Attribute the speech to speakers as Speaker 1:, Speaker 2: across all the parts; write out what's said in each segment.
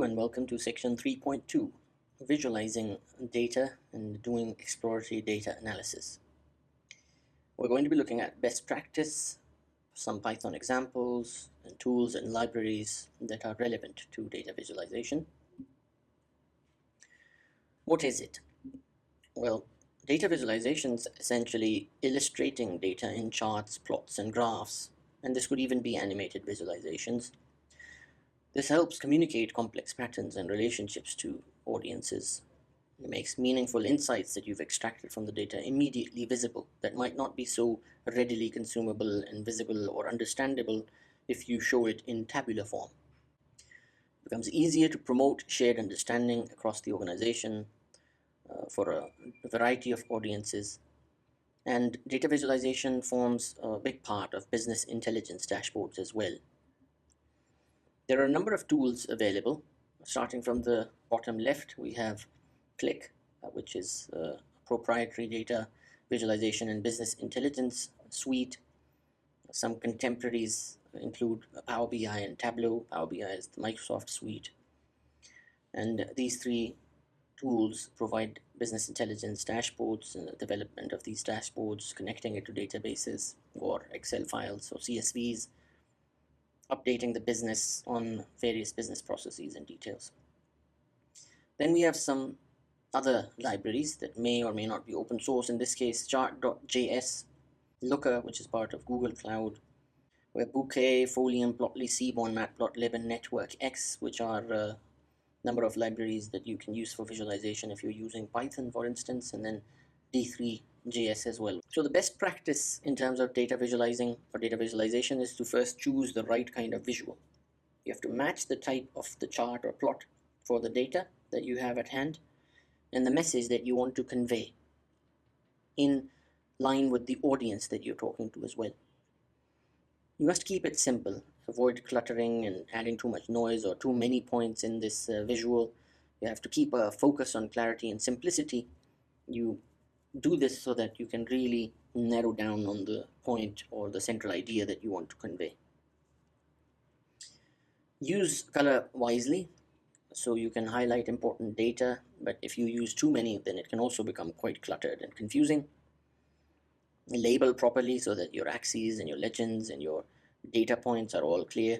Speaker 1: and welcome to section 3.2, visualizing data and doing exploratory data analysis. We're going to be looking at best practice, some Python examples, and tools and libraries that are relevant to data visualization. What is it? Well, data visualization is essentially illustrating data in charts, plots, and graphs, and this could even be animated visualizations. This helps communicate complex patterns and relationships to audiences. It makes meaningful insights that you've extracted from the data immediately visible that might not be so readily consumable and visible or understandable if you show it in tabular form. It becomes easier to promote shared understanding across the organization for a variety of audiences. And data visualization forms a big part of business intelligence dashboards as well. There are a number of tools available. Starting from the bottom left, we have Qlik, which is a proprietary data visualization and business intelligence suite. Some contemporaries include Power BI and Tableau. Power BI is the Microsoft suite. And these three tools provide business intelligence dashboards and the development of these dashboards, connecting it to databases or Excel files or CSVs, updating the business on various business processes and details. Then we have some other libraries that may or may not be open source. In this case, chart.js, Looker, which is part of Google Cloud, we have Bouquet, Folium, Plotly, Seaborn, Matplotlib, and NetworkX, which are a number of libraries that you can use for visualization if you're using Python, for instance, and then D3.js as well. So the best practice in terms of data visualizing or data visualization is to first choose the right kind of visual. You have to match the type of the chart or plot for the data that you have at hand and the message that you want to convey in line with the audience that you're talking to as well. You must keep it simple. Avoid cluttering and adding too much noise or too many points in this visual. You have to keep a focus on clarity and simplicity. You do this so that you can really narrow down on the point or the central idea that you want to convey. Use color wisely so you can highlight important data, but if you use too many, then it can also become quite cluttered and confusing. Label properly so that your axes and your legends and your data points are all clear.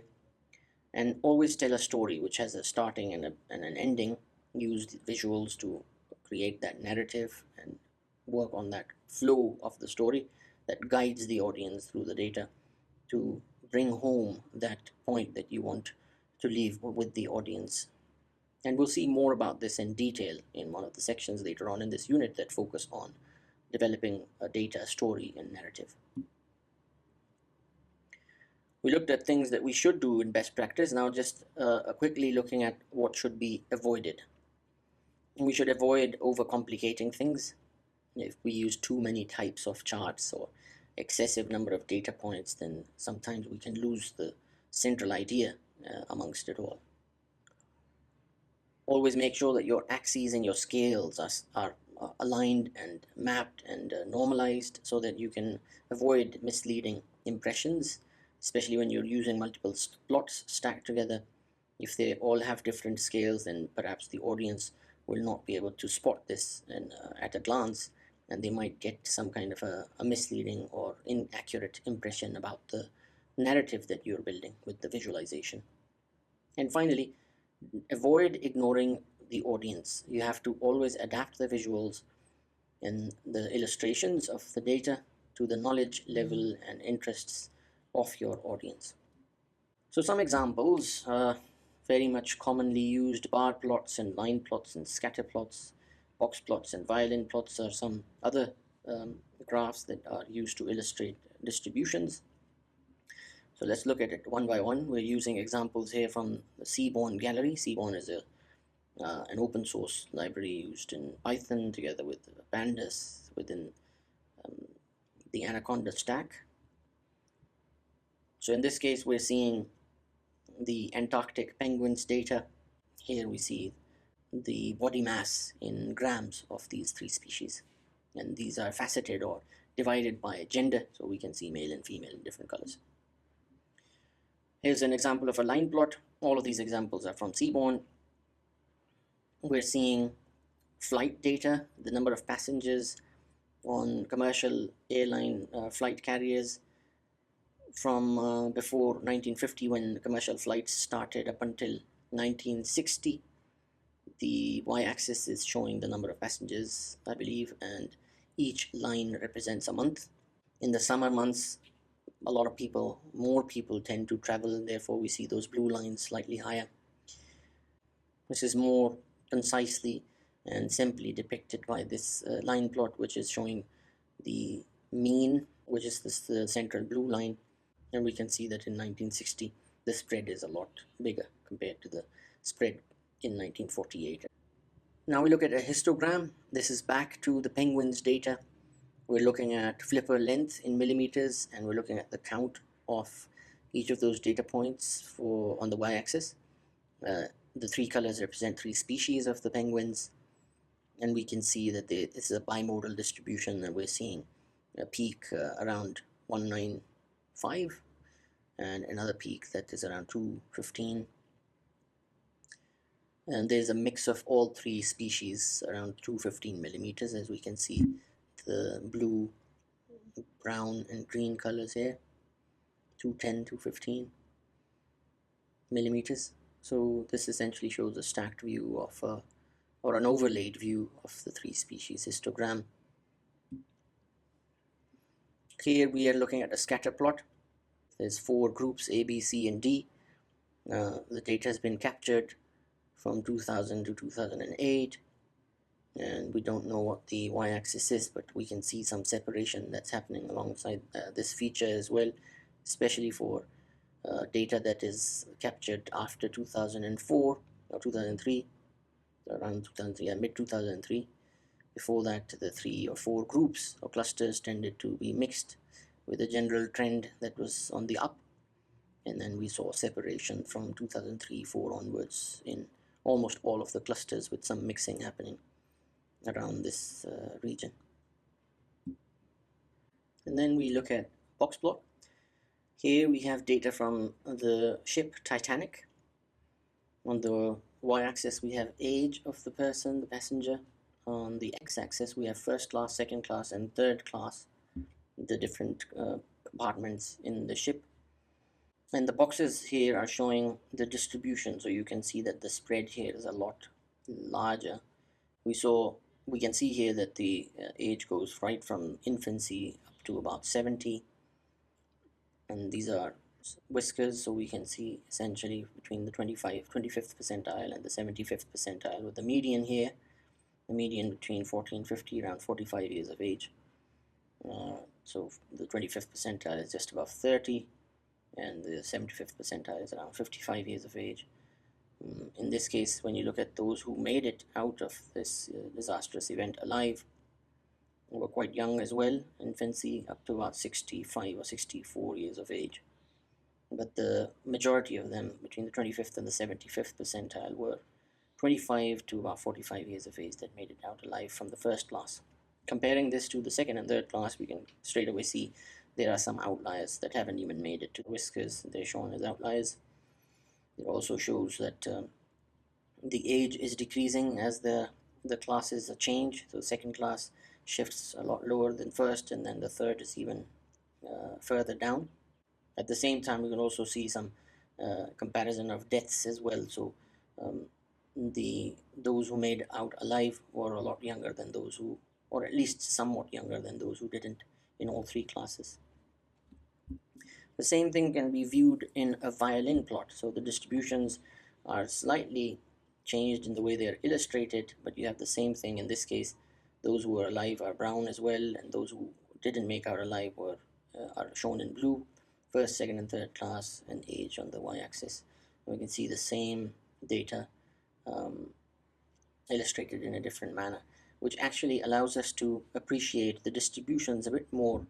Speaker 1: And always tell a story which has a starting and an ending. Use the visuals to create that narrative and work on that flow of the story that guides the audience through the data to bring home that point that you want to leave with the audience. And we'll see more about this in detail in one of the sections later on in this unit that focus on developing a data story and narrative. We looked at things that we should do in best practice. Now just quickly looking at what should be avoided. We should avoid overcomplicating things. If we use too many types of charts or excessive number of data points, then sometimes we can lose the central idea amongst it all. Always make sure that your axes and your scales are aligned and mapped and normalized so that you can avoid misleading impressions, especially when you're using multiple plots stacked together. If they all have different scales, then perhaps the audience will not be able to spot this at a glance, and they might get some kind of a misleading or inaccurate impression about the narrative that you're building with the visualization. And finally, avoid ignoring the audience. You have to always adapt the visuals and the illustrations of the data to the knowledge level and interests of your audience. So some examples, very much commonly used bar plots and line plots and scatter plots, box plots and violin plots are some other graphs that are used to illustrate distributions. So let's look at it one by one. We're using examples here from the Seaborn gallery. Seaborn is an open source library used in Python together with Pandas within the Anaconda stack. So in this case, we're seeing the Antarctic penguins data. Here we see the body mass in grams of these three species. And these are faceted or divided by gender, so we can see male and female in different colors. Here's an example of a line plot. All of these examples are from Seaborn. we're seeing flight data, the number of passengers on commercial airline flight carriers from before 1950, when commercial flights started, up until 1960. The y-axis is showing the number of passengers, I believe, and each line represents a month. In the summer months, a lot of people, more people tend to travel, therefore we see those blue lines slightly higher. This is more concisely and simply depicted by this line plot, which is showing the mean, which is this central blue line, and we can see that in 1960 the spread is a lot bigger compared to the spread in 1948. Now we look at a histogram. This is back to the penguins data. We're looking at flipper length in millimeters, and we're looking at the count of each of those data points for on the y-axis. The three colors represent three species of the penguins, and we can see that this is a bimodal distribution, and we're seeing a peak around 195 and another peak that is around 215, and there's a mix of all three species around 215 millimeters, as we can see the blue, brown and green colors here, 210, 215 millimeters. So this essentially shows a stacked view of or an overlaid view of the three species histogram. Here we are looking at a scatter plot. There's four groups, A, B, C, and D. The data has been captured from 2000 to 2008, and we don't know what the y-axis is, but we can see some separation that's happening alongside this feature as well, especially for data that is captured after 2004 or 2003, around 2003, mid 2003. Before that, the three or four groups or clusters tended to be mixed with a general trend that was on the up, and then we saw separation from 2003-4 onwards in almost all of the clusters, with some mixing happening around this region. And then we look at box plot. Here we have data from the ship Titanic. On the y-axis we have age of the person, the passenger. On the x-axis we have first class, second class and third class, the different compartments in the ship. And the boxes here are showing the distribution, so you can see that the spread here is a lot larger. We can see here that the age goes right from infancy up to about 70, and these are whiskers, so we can see essentially between the 25th percentile and the 75th percentile, with the median here, the median between 40 and 50, around 45 years of age. So the 25th percentile is just above 30, and the 75th percentile is around 55 years of age. In this case, when you look at those who made it out of this disastrous event alive, were quite young as well, infancy up to about 65 or 64 years of age. But the majority of them, between the 25th and the 75th percentile, were 25 to about 45 years of age that made it out alive from the first class. Comparing this to the second and third class, we can straight away see there are some outliers that haven't even made it to the whiskers. They're shown as outliers. It also shows that the age is decreasing as the classes change. So second class shifts a lot lower than first, and then the third is even further down. At the same time, we can also see some comparison of deaths as well. So those who made out alive were a lot younger than those who, or at least somewhat younger than those who didn't, in all three classes. The same thing can be viewed in a violin plot. So the distributions are slightly changed in the way they are illustrated, but you have the same thing in this case. Those who are alive are brown as well, and those who didn't make out alive are shown in blue. First, second and third class, and age on the y-axis. We can see the same data illustrated in a different manner, which actually allows us to appreciate the distributions a bit more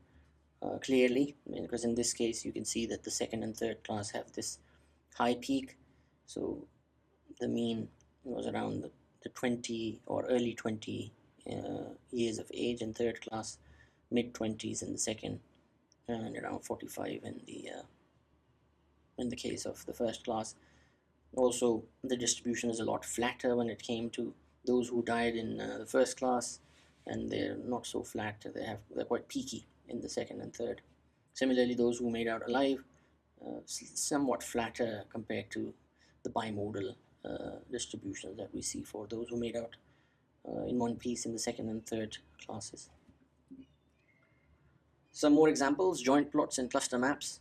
Speaker 1: clearly, because in this case you can see that the second and third class have this high peak. So the mean was around the 20 or early 20 years of age in third class, mid 20s in the second, and around 45 in the case of the first class. Also, the distribution is a lot flatter when it came to those who died in the first class, and they're not so flat. They're quite peaky in the second and third. Similarly, those who made out alive, somewhat flatter compared to the bimodal distributions that we see for those who made out in one piece in the second and third classes. Some more examples: joint plots and cluster maps.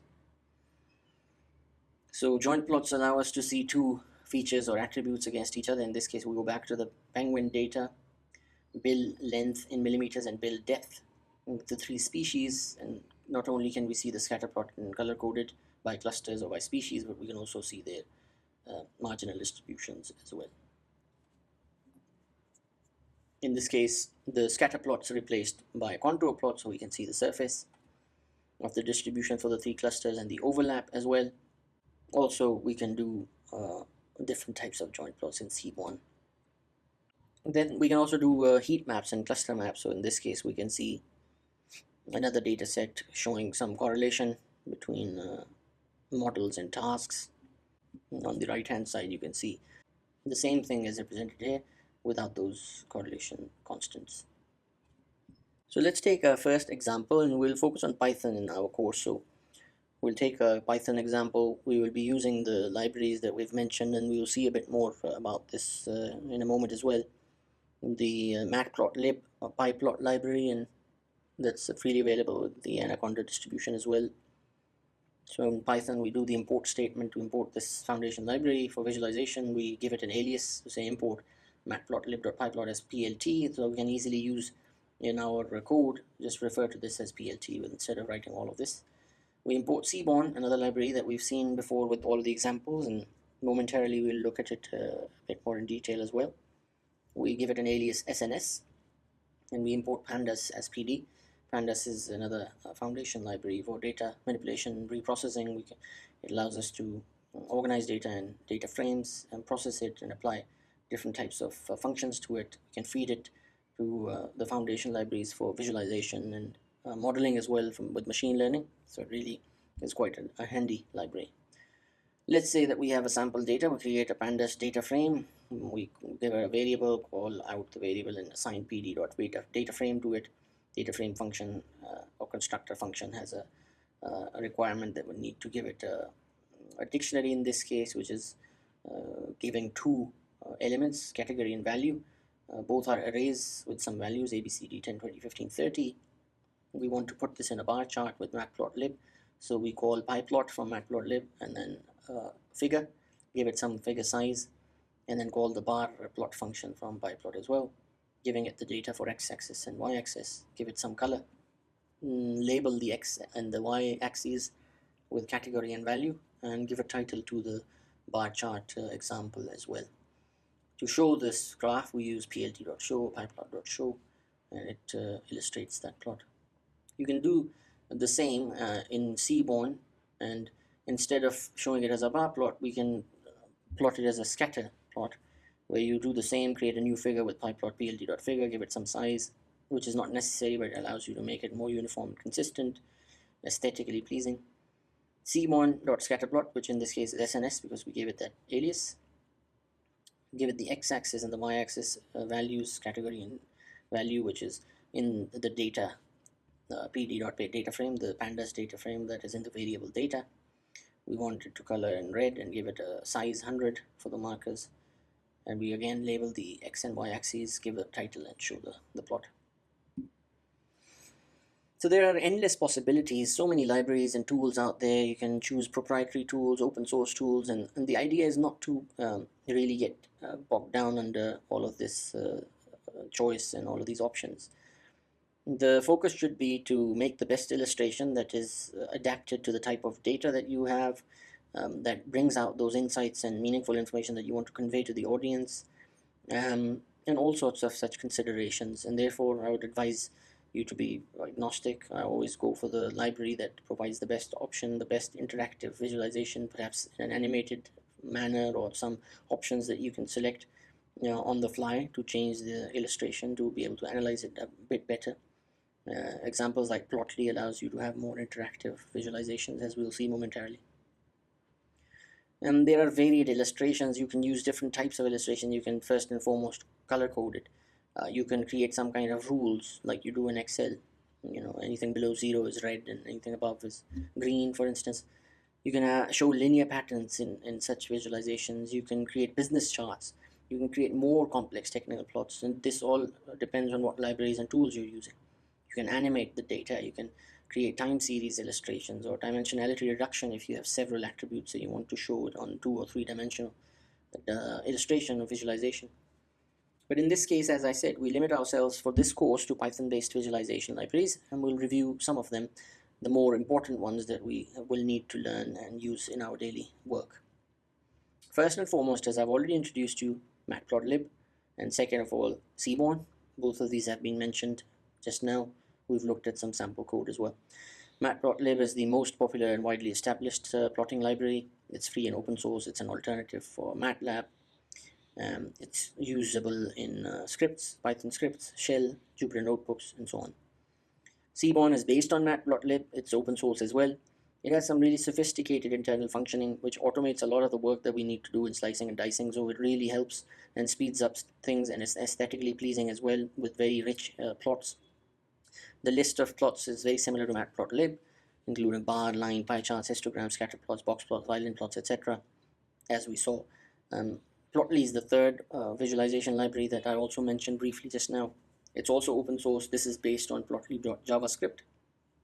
Speaker 1: So joint plots allow us to see two features or attributes against each other. In this case, we go back to the penguin data, bill length in millimeters and bill depth, the three species, and not only can we see the scatter plot and color coded by clusters or by species, but we can also see their marginal distributions as well. In this case, the scatter plots are replaced by a contour plot, so we can see the surface of the distribution for the three clusters and the overlap as well. Also, we can do different types of joint plots in Seaborn. Then we can also do heat maps and cluster maps. So in this case, we can see another data set showing some correlation between models and tasks. And on the right hand side, you can see the same thing as represented here without those correlation constants. So let's take a first example, and we'll focus on Python in our course. So we'll take a Python example. We will be using the libraries that we've mentioned, and we will see a bit more about this in a moment as well. The matplotlib pyplot library, and that's freely available with the Anaconda distribution as well. So in Python, we do the import statement to import this foundation library. For visualization, we give it an alias to say import matplotlib.pyplot as PLT, so we can easily use in our code, just refer to this as PLT instead of writing all of this. We import Seaborn, another library that we've seen before with all of the examples, and momentarily we'll look at it a bit more in detail as well. We give it an alias SNS, and we import pandas as PD. Pandas is another foundation library for data manipulation and reprocessing. It allows us to organize data in data frames and process it and apply different types of functions to it. We can feed it to the foundation libraries for visualization and modeling as well with machine learning. So it really is quite a handy library. Let's say that we have a sample data. We create a pandas data frame. We give a variable, call out the variable, and assign pd.data frame to it. Data frame function or constructor function has a requirement that we need to give it a dictionary in this case, which is giving two elements, category and value. Both are arrays with some values, ABCD 10, 20, 15, 30. We want to put this in a bar chart with matplotlib. So we call pyplot from matplotlib and then figure, give it some figure size, and then call the bar plot function from pyplot as well, giving it the data for x-axis and y-axis, give it some color, label the x and the y axes with category and value, and give a title to the bar chart example as well. To show this graph, we use plt.show, pyplot.show, and it illustrates that plot. You can do the same in Seaborn, and instead of showing it as a bar plot, we can plot it as a scatter plot, where you do the same, create a new figure with pyplot plt.figure, give it some size, which is not necessary, but it allows you to make it more uniform and consistent, aesthetically pleasing. Seaborn.scatterplot, which in this case is SNS because we gave it that alias. Give it the x-axis and the y-axis values, category and value, which is in the data pd.data frame, the pandas data frame that is in the variable data. We want it to color in red and give it a size 100 for the markers, and we again label the x and y axes, give a title, and show the plot. So there are endless possibilities, so many libraries and tools out there. You can choose proprietary tools, open source tools, and the idea is not to really get bogged down under all of this choice and all of these options. The focus should be to make the best illustration that is adapted to the type of data that you have, that brings out those insights and meaningful information that you want to convey to the audience, and all sorts of such considerations. And therefore, I would advise you to be agnostic. I always go for the library that provides the best option, the best interactive visualization, perhaps in an animated manner, or some options that you can select on the fly to change the illustration to be able to analyze it a bit better. Examples like Plotly allows you to have more interactive visualizations, as we'll see momentarily. And there are varied illustrations. You can use different types of illustration. You can first and foremost color coded. You can create some kind of rules like you do in Excel. Anything below 0 is red and anything above is green, for instance. You can show linear patterns in such visualizations. You can create business charts. You can create more complex technical plots, and this all depends on what libraries and tools you're using. You can animate the data. You can create time series illustrations or dimensionality reduction if you have several attributes that you want to show it on 2 or 3 dimensional illustration or visualization. But in this case, as I said, we limit ourselves for this course to Python-based visualization libraries, and we'll review some of them, the more important ones that we will need to learn and use in our daily work. First and foremost, as I've already introduced you, Matplotlib, and second of all, Seaborn. Both of these have been mentioned just now. We've looked at some sample code as well. Matplotlib is the most popular and widely established plotting library. It's free and open source. It's an alternative for MATLAB. It's usable in scripts, Python scripts, Shell, Jupyter Notebooks, and so on. Seaborn is based on Matplotlib. It's open source as well. It has some really sophisticated internal functioning, which automates a lot of the work that we need to do in slicing and dicing, so it really helps and speeds up things, and is aesthetically pleasing as well, with very rich plots. The list of plots is very similar to Matplotlib, including bar, line, pie charts, histograms, scatter plots, box plots, violin plots, etc., as we saw. Plotly is the third visualization library that I also mentioned briefly just now. It's also open source. This is based on plotly.javascript.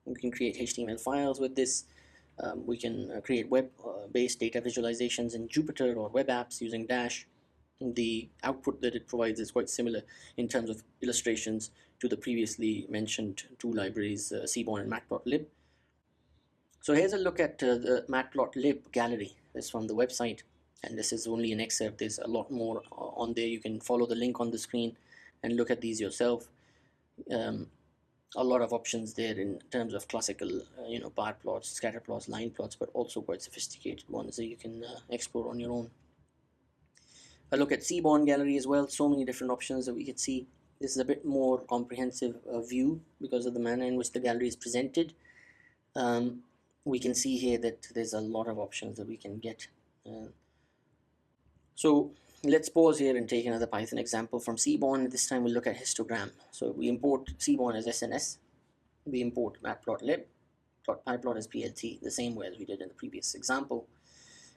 Speaker 1: We can create HTML files with this. We can create web-based data visualizations in Jupyter or web apps using Dash. The output that it provides is quite similar in terms of illustrations to the previously mentioned two libraries, Seaborn and Matplotlib. So here's a look at the Matplotlib gallery. It's from the website, and this is only an excerpt. There's a lot more on there. You can follow the link on the screen and look at these yourself. A lot of options there in terms of classical, bar plots, scatter plots, line plots, but also quite sophisticated ones that you can explore on your own. A look at Seaborn gallery as well. So many different options that we can see. This is a bit more comprehensive view because of the manner in which the gallery is presented. We can see here that there's a lot of options that we can get. So let's pause here and take another Python example from Seaborn. This time we'll look at histogram. So we import Seaborn as SNS. We import Matplotlib. PyPlot as PLT, the same way as we did in the previous example.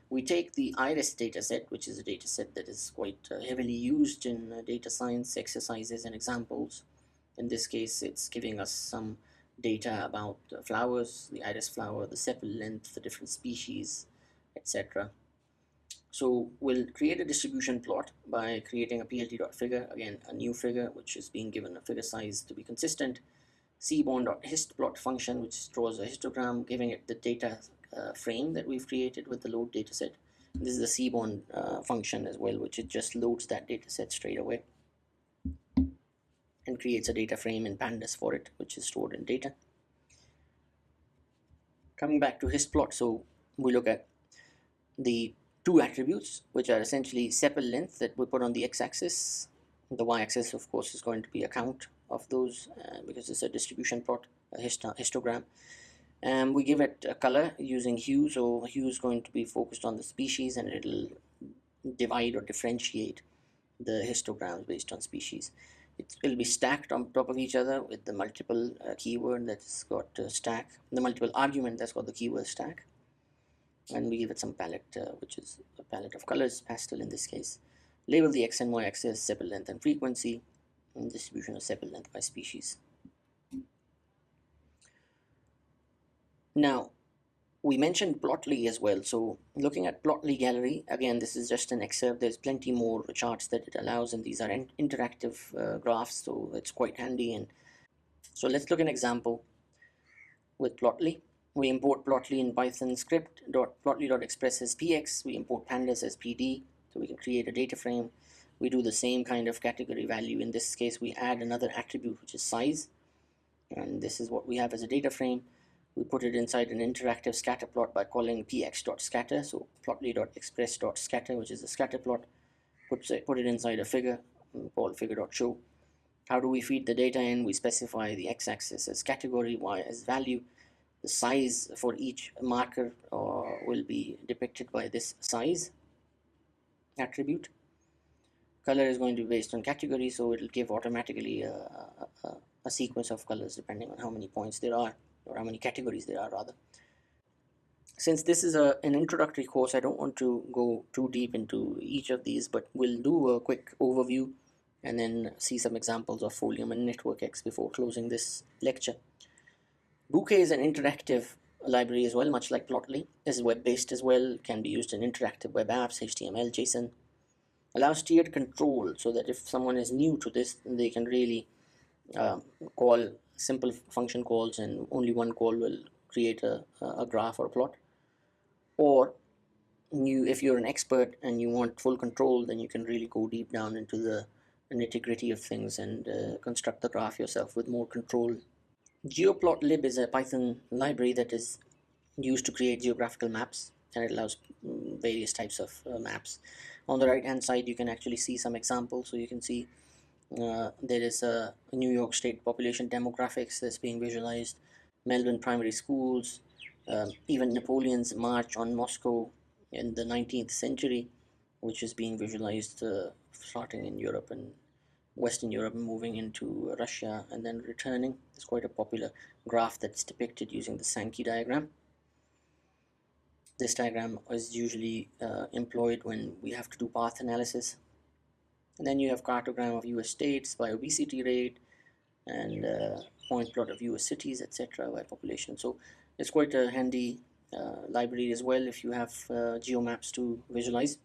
Speaker 1: We take the iris dataset, which is a dataset that is quite heavily used in data science exercises and examples. In this case, it's giving us some data about flowers, the iris flower, the sepal length, the different species, etc. So we'll create a distribution plot by creating a plt.figure, again a new figure which is being given a figure size to be consistent, seaborn.histplot function which draws a histogram, giving it the data frame that we've created with the load dataset. This is the Seaborn function as well, which it just loads that dataset straight away and creates a data frame in pandas for it, which is stored in data. Coming back to histplot, so we look at the two attributes, which are essentially sepal length that we put on the x-axis. The y-axis, of course, is going to be a count of those because it's a distribution plot, a histogram. And we give it a color using hue, so hue is going to be focused on the species, and it'll divide or differentiate the histograms based on species. It will be stacked on top of each other with the multiple keyword that's got stack, the multiple argument that's got the keyword stack. And we give it some palette, which is a palette of colors, pastel in this case. Label the x and y axis, sepal length and frequency, and distribution of sepal length by species. Now, we mentioned Plotly as well. So looking at Plotly gallery, again, this is just an excerpt. There's plenty more charts that it allows, and these are interactive graphs, so it's quite handy. And so let's look at an example with Plotly. We import Plotly in Python script .plotly.express as px. We import pandas as pd, so we can create a data frame. We do the same kind of category value. In this case, we add another attribute, which is size, and this is what we have as a data frame. We put it inside an interactive scatter plot by calling px.scatter, so plotly.express.scatter, which is a scatter plot. Put it inside a figure called figure.show. How do we feed the data in? We specify the x-axis as category, y as value. The size for each marker will be depicted by this size attribute. Color is going to be based on category, so it'll give automatically a sequence of colors depending on how many points there are, or how many categories there are rather. Since this is an introductory course, I don't want to go too deep into each of these, but we'll do a quick overview and then see some examples of Folium and NetworkX before closing this lecture. Bouquet is an interactive library as well, much like Plotly. Is web-based as well, can be used in interactive web apps, HTML, JSON. Allows tiered control so that if someone is new to this, they can really call simple function calls, and only one call will create a graph or a plot. Or if you're an expert and you want full control, then you can really go deep down into the nitty-gritty of things and construct the graph yourself with more control. Geoplotlib is a Python library that is used to create geographical maps, and it allows various types of maps. On the right hand side you can actually see some examples. So you can see there is a New York State population demographics that's being visualized, Melbourne primary schools, even Napoleon's march on Moscow in the 19th century, which is being visualized starting in Europe and Western Europe, moving into Russia and then returning. It's quite a popular graph that's depicted using the Sankey diagram. This diagram is usually employed when we have to do path analysis. And then you have cartogram of US states by obesity rate, and point plot of US cities, etc. by population. So it's quite a handy library as well if you have geomaps to visualize.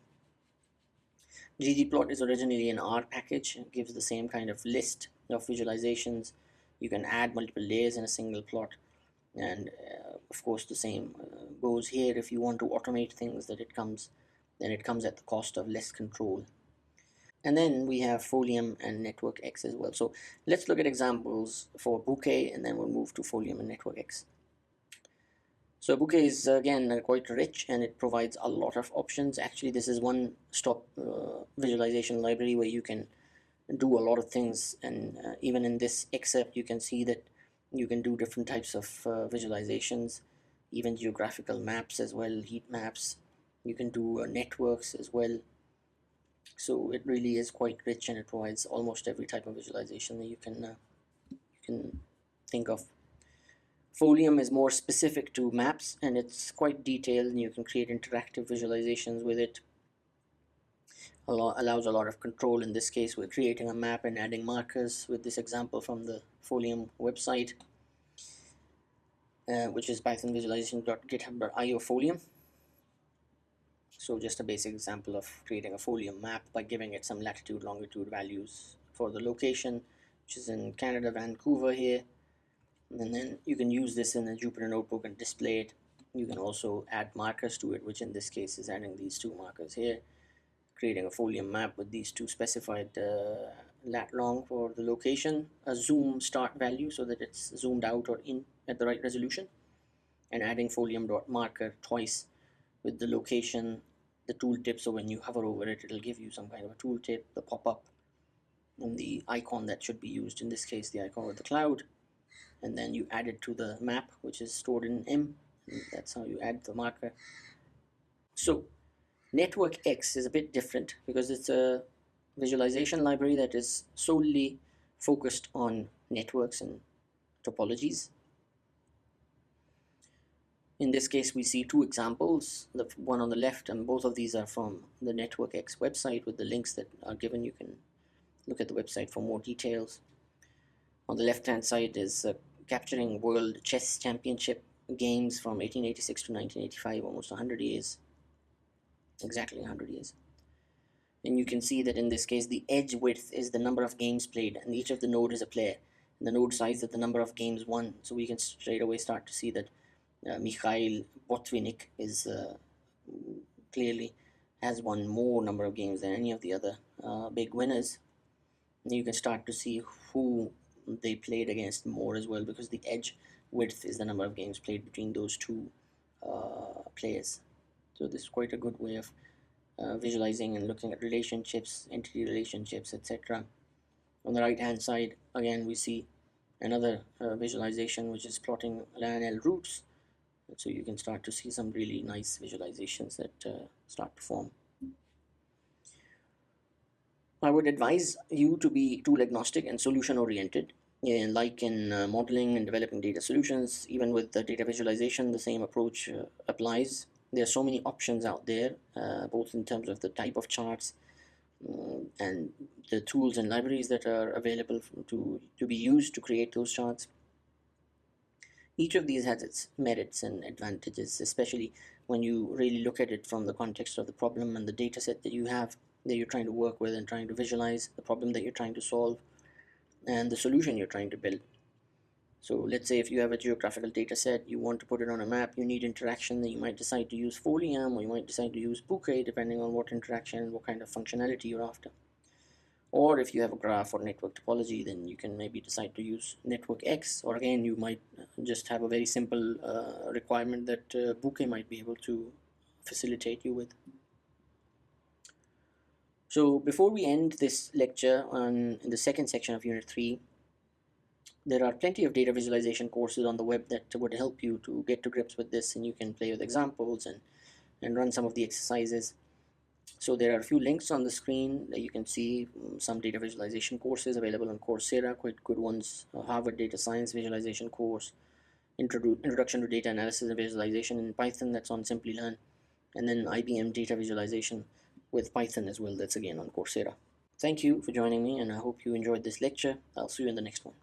Speaker 1: ggplot is originally an R package. It gives the same kind of list of visualizations. You can add multiple layers in a single plot, and of course the same goes here. If you want to automate things, then it comes at the cost of less control. And then we have Folium and NetworkX as well. So let's look at examples for Bouquet, and then we'll move to Folium and NetworkX. So Bouquet is again quite rich, and it provides a lot of options. Actually, this is one stop visualization library where you can do a lot of things, and even in this excerpt you can see that you can do different types of visualizations, even geographical maps as well, heat maps. You can do networks as well. So it really is quite rich, and it provides almost every type of visualization that you can think of. Folium is more specific to maps, and it's quite detailed, and you can create interactive visualizations with it. Allows a lot of control. In this case, we're creating a map and adding markers with this example from the Folium website, which is pythonvisualization.github.io Folium. So just a basic example of creating a Folium map by giving it some latitude, longitude values for the location, which is in Canada, Vancouver here. And then you can use this in a Jupyter notebook and display it. You can also add markers to it, which in this case is adding these two markers here, creating a Folium map with these two specified lat long for the location, a zoom start value so that it's zoomed out or in at the right resolution, and adding Folium.marker twice with the location, the tooltip. So when you hover over it, it'll give you some kind of a tooltip, the pop-up, and the icon that should be used, in this case the icon of the cloud. And then you add it to the map, which is stored in M, and that's how you add the marker. So NetworkX is a bit different because it's a visualization library that is solely focused on networks and topologies. In this case, we see two examples, the one on the left, and both of these are from the NetworkX website with the links that are given. You can look at the website for more details. On the left-hand side is capturing World Chess Championship games from 1886 to 1985, almost 100 years, exactly 100 years. And you can see that in this case, the edge width is the number of games played, and each of the node is a player. And the node size is the number of games won. So we can straight away start to see that Mikhail Botvinnik is clearly has won more number of games than any of the other big winners. And you can start to see who they played against more as well, because the edge width is the number of games played between those two players. So this is quite a good way of visualizing and looking at relationships, entity relationships, etc. On the right hand side, again, we see another visualization which is plotting LANL routes. So you can start to see some really nice visualizations that start to form. I would advise you to be tool agnostic and solution oriented. And like in modeling and developing data solutions, even with the data visualization, the same approach applies. There are so many options out there, both in terms of the type of charts and the tools and libraries that are available to be used to create those charts. Each of these has its merits and advantages, especially when you really look at it from the context of the problem and the data set that you have, that you're trying to work with and trying to visualize the problem that you're trying to solve and the solution you're trying to build. So let's say if you have a geographical data set, you want to put it on a map, you need interaction, then you might decide to use Folium or you might decide to use Bouquet, depending on what interaction and what kind of functionality you're after. Or if you have a graph or network topology, then you can maybe decide to use Network X, or again, you might just have a very simple requirement that Bouquet might be able to facilitate you with. So before we end this lecture in the second section of Unit 3, there are plenty of data visualization courses on the web that would help you to get to grips with this, and you can play with examples and run some of the exercises. So there are a few links on the screen that you can see some data visualization courses available on Coursera, quite good ones. Harvard Data Science Visualization course, Introduction to Data Analysis and Visualization in Python, that's on Simplilearn, and then IBM Data Visualization with Python as well, that's again on Coursera. Thank you for joining me, and I hope you enjoyed this lecture. I'll see you in the next one.